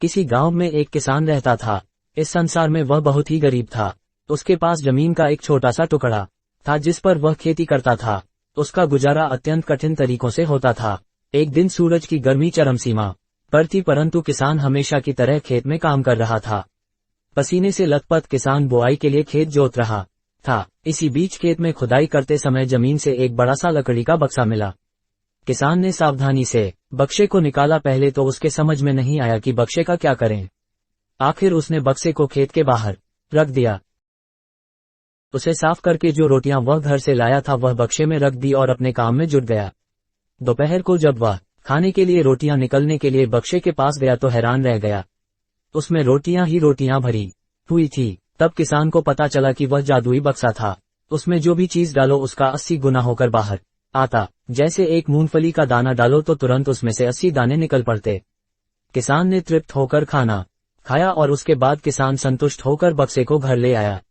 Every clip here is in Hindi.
किसी गांव में एक किसान रहता था। इस संसार में वह बहुत ही गरीब था। उसके पास जमीन का एक छोटा सा टुकड़ा था जिस पर वह खेती करता था। उसका गुजारा अत्यंत कठिन तरीकों से होता था। एक दिन सूरज की गर्मी चरम सीमा पर थी, परंतु किसान हमेशा की तरह खेत में काम कर रहा था। पसीने से लथपथ किसान बुआई के लिए खेत जोत रहा था। इसी बीच खेत में खुदाई करते समय जमीन से एक बड़ा सा लकड़ी का बक्सा मिला। किसान ने सावधानी से बक्से को निकाला। पहले तो उसके समझ में नहीं आया कि बक्से का क्या करें। आखिर उसने बक्से को खेत के बाहर रख दिया। उसे साफ करके जो रोटियां वह घर से लाया था वह बक्से में रख दी और अपने काम में जुट गया। दोपहर को जब वह खाने के लिए रोटियां निकलने के लिए बक्से के पास गया तो हैरान रह गया। उसमें रोटियां ही रोटियां भरी हुई थी। तब किसान को पता चला कि वह जादुई बक्सा था। उसमें जो भी चीज डालो उसका 80 गुना होकर बाहर आता। जैसे एक मूंगफली का दाना डालो तो तुरंत उसमें से 80 दाने निकल पड़ते। किसान ने तृप्त होकर खाना खाया और उसके बाद किसान संतुष्ट होकर बक्से को घर ले आया।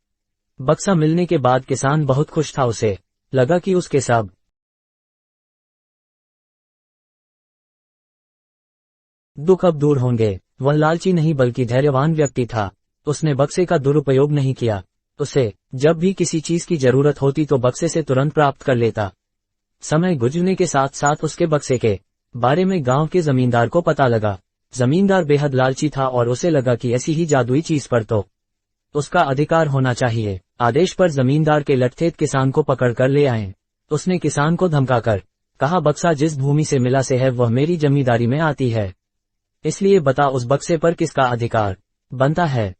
बक्सा मिलने के बाद किसान बहुत खुश था। उसे लगा कि उसके सब दुख अब दूर होंगे। वह लालची नहीं बल्कि धैर्यवान व्यक्ति था। उसने बक्से का दुरुपयोग नहीं किया। उसे जब भी किसी चीज की जरूरत होती तो बक्से से तुरंत प्राप्त कर लेता। समय गुजरने के साथ साथ उसके बक्से के बारे में गांव के जमींदार को पता लगा। जमींदार बेहद लालची था और उसे लगा कि ऐसी ही जादुई चीज पर तो उसका अधिकार होना चाहिए। आदेश पर जमींदार के लठथेत किसान को पकड़ कर ले आए। उसने किसान को धमकाकर कहा, बक्सा जिस भूमि से मिला से है वह मेरी जमींदारी में आती है, इसलिए बता उस बक्से पर किसका अधिकार बनता है।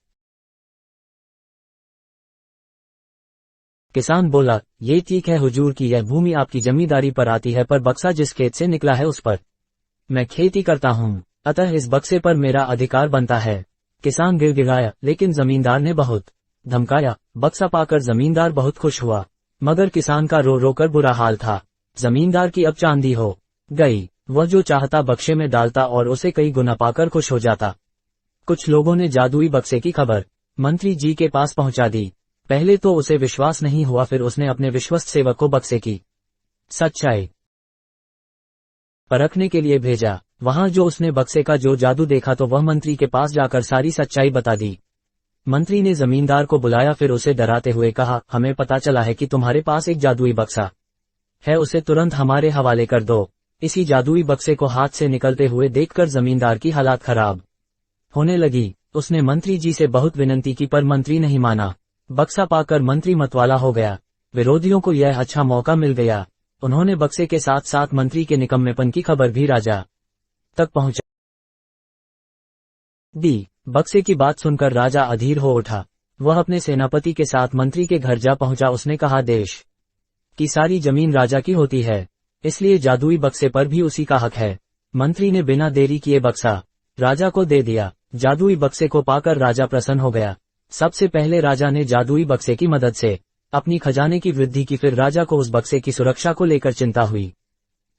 किसान बोला, ये ठीक है हुजूर की यह भूमि आपकी जमींदारी पर आती है, पर बक्सा जिस खेत से निकला है उस पर मैं खेती करता हूँ, अतः इस बक्से पर मेरा अधिकार बनता है। किसान गिड़गिड़ाया, लेकिन जमींदार ने बहुत धमकाया। बक्सा पाकर जमींदार बहुत खुश हुआ, मगर किसान का रो रो कर बुरा हाल था। जमींदार की अब चांदी हो गई। वह जो चाहता बक्से में डालता और उसे कई गुना पाकर खुश हो जाता। कुछ लोगों ने जादुई बक्से की खबर मंत्री जी के पास पहुंचा दी। पहले तो उसे विश्वास नहीं हुआ, फिर उसने अपने विश्वस्त सेवक को बक्से की सच्चाई परखने के लिए भेजा। वहां जो उसने बक्से का जो जादू देखा तो वह मंत्री के पास जाकर सारी सच्चाई बता दी। मंत्री ने जमींदार को बुलाया, फिर उसे डराते हुए कहा, हमें पता चला है कि तुम्हारे पास एक जादुई बक्सा है, उसे तुरंत हमारे हवाले कर दो। इसी जादुई बक्से को हाथ से निकलते हुए देखकर जमींदार की हालात खराब होने लगी। उसने मंत्री जी से बहुत विनती की, पर मंत्री नहीं माना। बक्सा पाकर मंत्री मतवाला हो गया। विरोधियों को यह अच्छा मौका मिल गया। उन्होंने बक्से के साथ साथ मंत्री के निकम्मेपन की खबर भी राजा तक पहुंचा दी। बक्से की बात सुनकर राजा अधीर हो उठा। वह अपने सेनापति के साथ मंत्री के घर जा पहुंचा। उसने कहा, देश की सारी जमीन राजा की होती है, इसलिए जादुई बक्से पर भी उसी का हक है। मंत्री ने बिना देरी किए बक्सा राजा को दे दिया। जादुई बक्से को पाकर राजा प्रसन्न हो गया। सबसे पहले राजा ने जादुई बक्से की मदद से अपनी खजाने की वृद्धि की, फिर राजा को उस बक्से की सुरक्षा को लेकर चिंता हुई।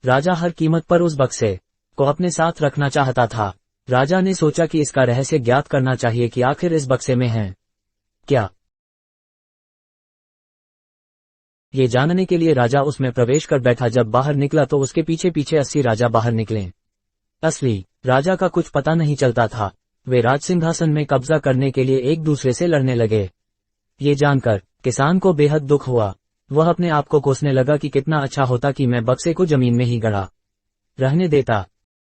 राजा हर कीमत पर उस बक्से को अपने साथ रखना चाहता था। राजा ने सोचा कि इसका रहस्य ज्ञात करना चाहिए कि आखिर इस बक्से में है क्या। ये जानने के लिए राजा उसमें प्रवेश कर बैठा। जब बाहर निकला तो उसके पीछे पीछे 80 राजा बाहर निकले। असली राजा का कुछ पता नहीं चलता था। वे राजसिंहासन में कब्जा करने के लिए एक दूसरे से लड़ने लगे। ये जानकर किसान को बेहद दुख हुआ। वह अपने आप को कोसने लगा कि कितना अच्छा होता कि मैं बक्से को जमीन में ही गड़ा रहने देता।